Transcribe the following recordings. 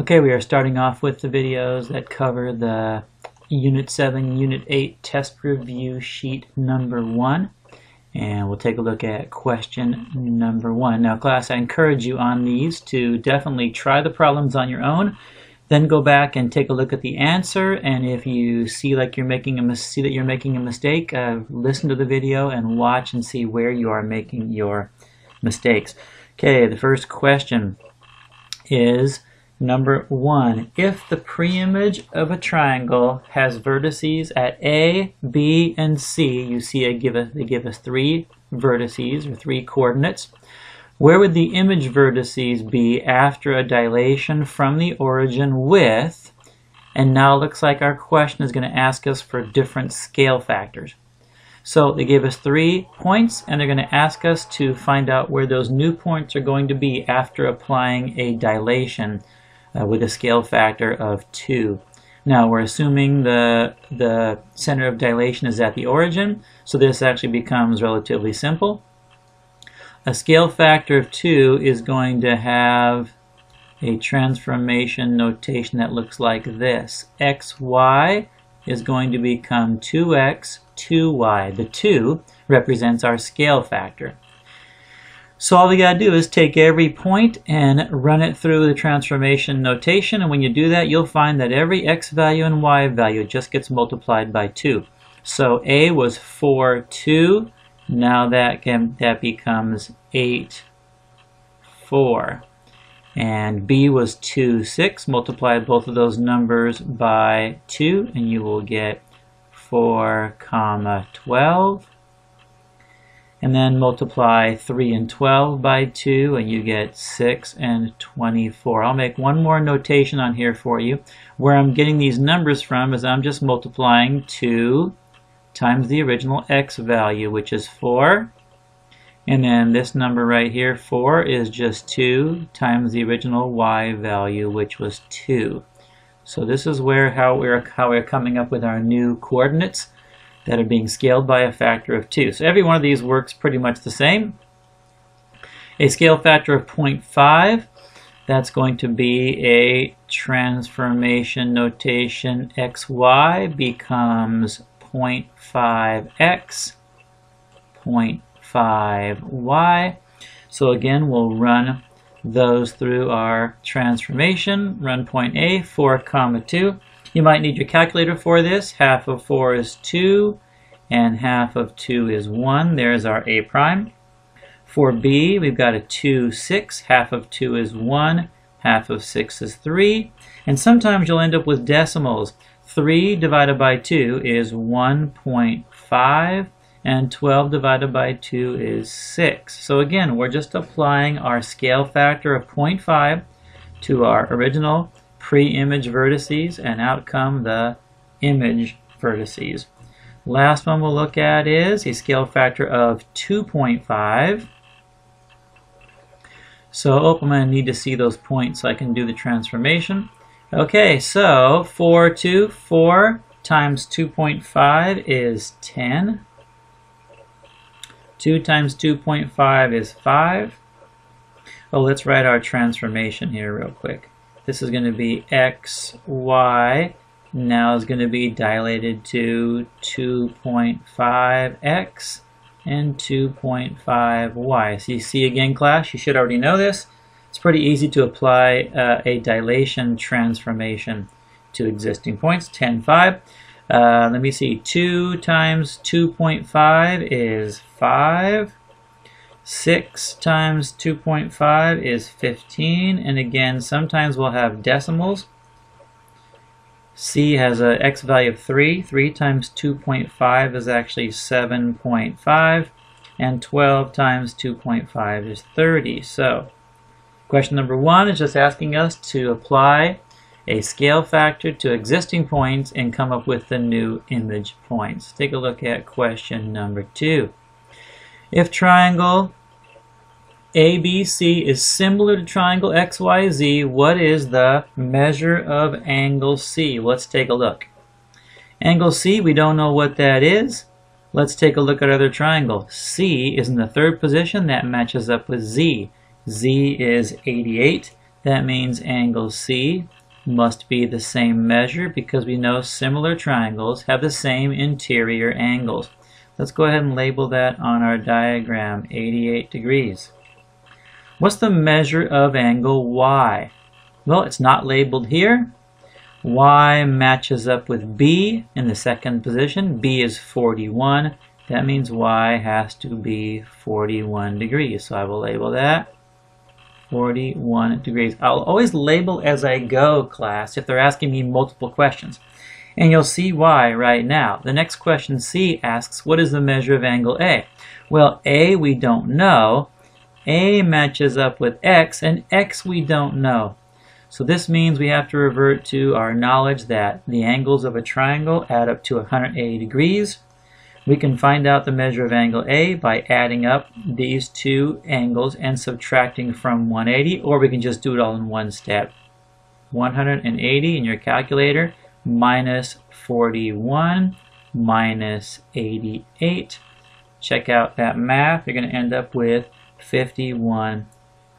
Okay, we are starting off with the videos that cover the Unit 7, Unit 8 test review sheet number 1. And we'll take a look at question number 1. Now class, I encourage you on these to definitely try the problems on your own, then go back and take a look at the answer, and if you see like you're making a mistake, listen to the video and watch and see where you are making your mistakes. Okay, the first question is number 1. If the preimage of a triangle has vertices at A, B, and C, you see they give us 3 vertices or 3 coordinates. Where would the image vertices be after a dilation from the origin with, and now it looks like our question is going to ask us for different scale factors. So they gave us 3 points, and they're going to ask us to find out where those new points are going to be after applying a dilation with a scale factor of 2. Now we're assuming the center of dilation is at the origin, so this actually becomes relatively simple. A scale factor of 2 is going to have a transformation notation that looks like this. xy is going to become 2x, 2y. The 2 represents our scale factor. So all we got to do is take every point and run it through the transformation notation, and when you do that you'll find that every x value and y value just gets multiplied by 2. So A was 4, 2. Now that becomes 8, 4. And B was 2, 6. Multiply both of those numbers by 2 and you will get 4, 12. And then multiply 3 and 12 by 2 and you get 6 and 24. I'll make one more notation on here for you. Where I'm getting these numbers from is I'm just multiplying 2 times the original x value, which is 4. And then this number right here, 4, is just 2 times the original y value, which was 2. So this is how we're coming up with our new coordinates that are being scaled by a factor of 2. So every one of these works pretty much the same. A scale factor of 0.5, that's going to be a transformation notation. xy becomes 0.5x, 0.5y. So again, we'll run those through our transformation. Run point A, 4, 2. You might need your calculator for this. Half of 4 is 2, and half of 2 is 1. There's our A prime. For B, we've got a 2, 6. Half of 2 is 1. Half of 6 is 3. And sometimes you'll end up with decimals. 3 divided by 2 is 1.5, and 12 divided by 2 is 6. So again, we're just applying our scale factor of 0.5 to our original pre-image vertices, and out come the image vertices. Last one we'll look at is a scale factor of 2.5. So I'm going to need to see those points so I can do the transformation. Okay, so 4 times 2.5 is 10. 2 times 2.5 is 5. Oh, let's write our transformation here real quick. This is going to be xy, now is going to be dilated to 2.5x and 2.5y. So you see again, class, you should already know this. It's pretty easy to apply a dilation transformation to existing points. 10, 5. Let me see. 2 times 2.5 is 5. 6 times 2.5 is 15. And again, sometimes we'll have decimals. C has a x value of 3. 3 times 2.5 is actually 7.5. And 12 times 2.5 is 30. So question number 1 is just asking us to apply a scale factor to existing points and come up with the new image points. Take a look at question number 2. If triangle ABC is similar to triangle XYZ, what is the measure of angle C? Let's take a look. Angle C, we don't know what that is. Let's take a look at our other triangle. C is in the 3rd position. That matches up with Z. Z is 88. That means angle C must be the same measure because we know similar triangles have the same interior angles. Let's go ahead and label that on our diagram, 88 degrees. What's the measure of angle Y? Well, it's not labeled here. Y matches up with B in the second position. B is 41. That means Y has to be 41 degrees. So I will label that 41 degrees. I'll always label as I go, class, if they're asking me multiple questions. And you'll see why right now. The next question, C, asks, what is the measure of angle A? Well, A we don't know. A matches up with X, and X we don't know. So this means we have to revert to our knowledge that the angles of a triangle add up to 180 degrees. We can find out the measure of angle A by adding up these two angles and subtracting from 180, or we can just do it all in one step. 180 in your calculator minus 41 minus 88. Check out that math. You're going to end up with 51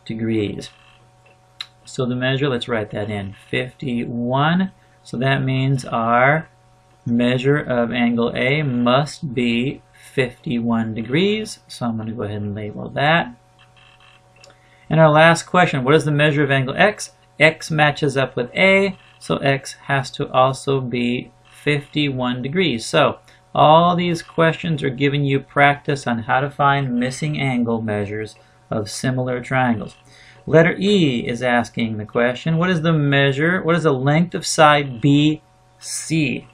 degrees. So the measure, let's write that in, 51. So that means our measure of angle A must be 51 degrees. So I'm going to go ahead and label that. And our last question, what is the measure of angle X? X matches up with A, so X has to also be 51 degrees. So all these questions are giving you practice on how to find missing angle measures of similar triangles. Letter E is asking the question, what is the measure, what is the length of side BC?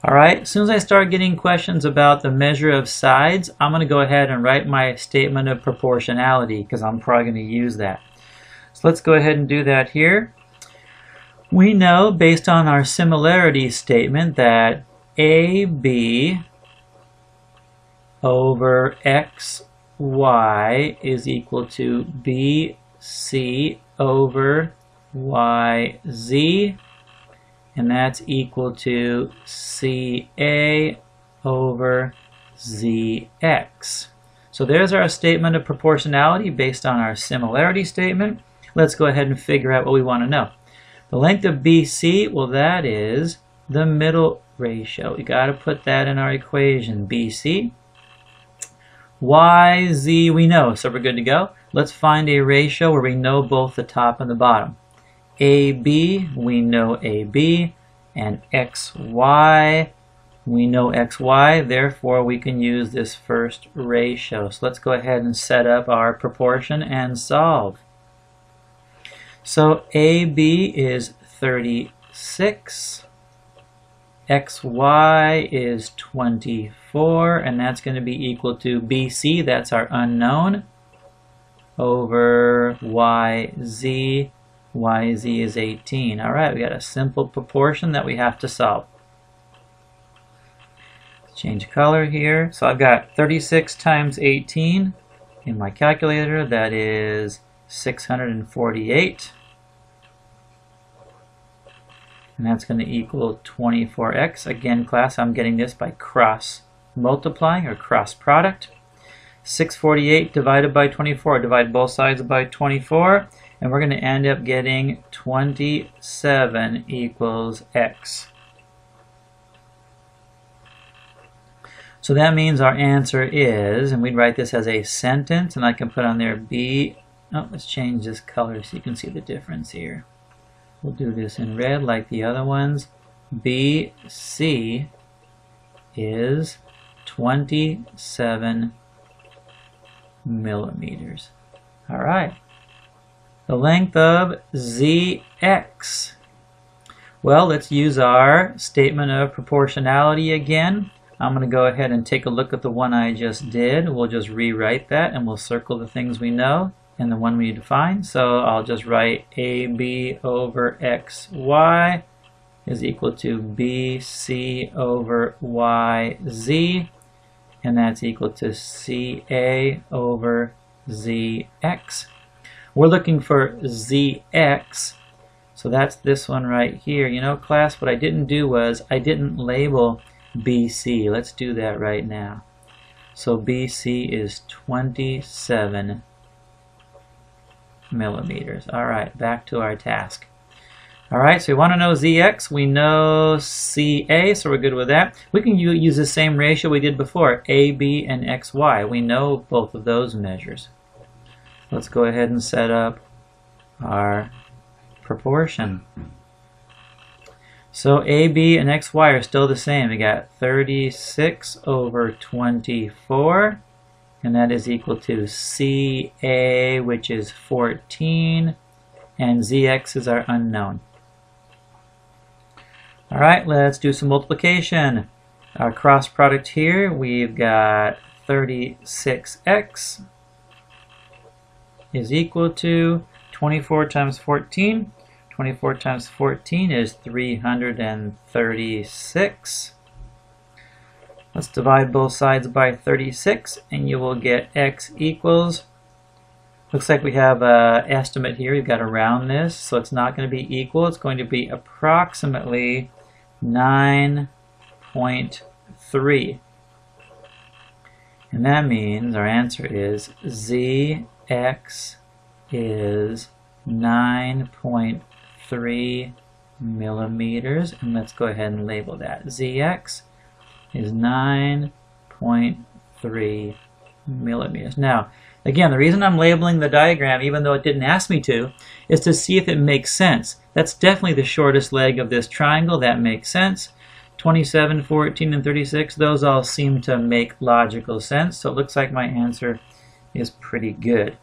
Alright, as soon as I start getting questions about the measure of sides, I'm going to go ahead and write my statement of proportionality because I'm probably going to use that. So let's go ahead and do that here. We know, based on our similarity statement, that AB over XY is equal to BC over YZ, and that's equal to CA over ZX. So there's our statement of proportionality based on our similarity statement. Let's go ahead and figure out what we want to know. The length of BC, well, that is the middle ratio. We got to put that in our equation, BC. YZ we know, so we're good to go. Let's find a ratio where we know both the top and the bottom. AB, we know AB, and XY, we know XY, therefore we can use this first ratio. So let's go ahead and set up our proportion and solve. So AB is 36, XY is 24, and that's going to be equal to BC, that's our unknown, over YZ. YZ is 18. Alright, we got a simple proportion that we have to solve. Let's change color here. So I've got 36 times 18 in my calculator. That is 648. And that's going to equal 24x. Again, class, I'm getting this by cross multiplying or cross product. 648 divided by 24. Divide both sides by 24. And we're going to end up getting 27 equals x. So that means our answer is, and we'd write this as a sentence, and I can put on there B. Oh, let's change this color so you can see the difference here. We'll do this in red like the other ones. BC is 27 millimeters. All right. The length of ZX. Well, let's use our statement of proportionality again. I'm going to go ahead and take a look at the one I just did. We'll just rewrite that and we'll circle the things we know and the one we define. So I'll just write AB over XY is equal to BC over YZ, and that's equal to CA over ZX. We're looking for ZX, so that's this one right here. You know, class, what I didn't do was I didn't label BC. Let's do that right now. So BC is 27 millimeters. All right, back to our task. Alright, so we want to know ZX. We know CA, so we're good with that. We can use the same ratio we did before, AB and XY. We know both of those measures. Let's go ahead and set up our proportion. So AB and XY are still the same. We got 36 over 24, and that is equal to CA, which is 14, and ZX is our unknown. Alright, let's do some multiplication. Our cross product here, we've got 36x is equal to 24 times 14. 24 times 14 is 336. Let's divide both sides by 36 and you will get x equals, looks like we have an estimate here. We've got to round this, so it's not going to be equal. It's going to be approximately 9.3. And that means our answer is ZX is 9.3 millimeters. And let's go ahead and label that. ZX is 9.3 millimeters. Now, again, the reason I'm labeling the diagram, even though it didn't ask me to, is to see if it makes sense. That's definitely the shortest leg of this triangle. That makes sense. 27, 14, and 36, those all seem to make logical sense. So it looks like my answer is pretty good.